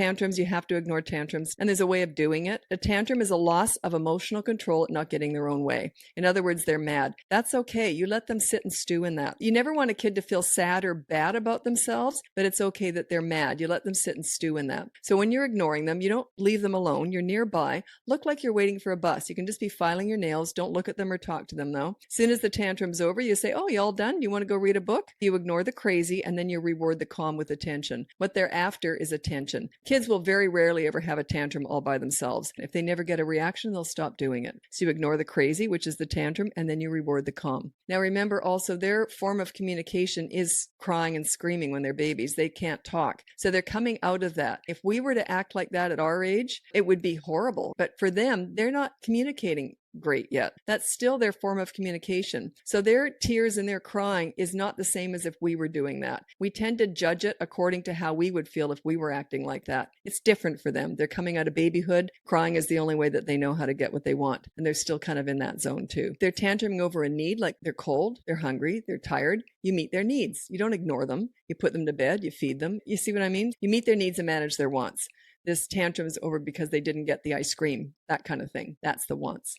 tantrums, you have to ignore tantrums, and there's a way of doing it. A tantrum is a loss of emotional control at not getting their own way. In other words, they're mad. That's okay. You let them sit and stew in that. You never want a kid to feel sad or bad about themselves, but it's okay that they're mad. You let them sit and stew in that. So when you're ignoring them, you don't leave them alone. You're nearby. Look like you're waiting for a bus. You can just be filing your nails. Don't look at them or talk to them, though. As soon as the tantrum's over, you say, oh, you all done? You want to go read a book? You ignore the crazy, and then you reward the calm with attention. What they're after is attention. Kids will very rarely ever have a tantrum all by themselves. If they never get a reaction, they'll stop doing it. So you ignore the crazy, which is the tantrum, and then you reward the calm. Now remember also, their form of communication is crying and screaming when they're babies. They can't talk. So they're coming out of that. If we were to act like that at our age, it would be horrible. But for them, they're not communicating great yet. That's still their form of communication. So their tears and their crying is not the same as if we were doing that. We tend to judge it according to how we would feel if we were acting like that. It's different for them. They're coming out of babyhood. Crying is the only way that they know how to get what they want. And they're still kind of in that zone too. They're tantruming over a need, like they're cold, they're hungry, they're tired. You meet their needs. You don't ignore them. You put them to bed, you feed them. You see what I mean? You meet their needs and manage their wants. This tantrum is over because they didn't get the ice cream, that kind of thing. That's the wants.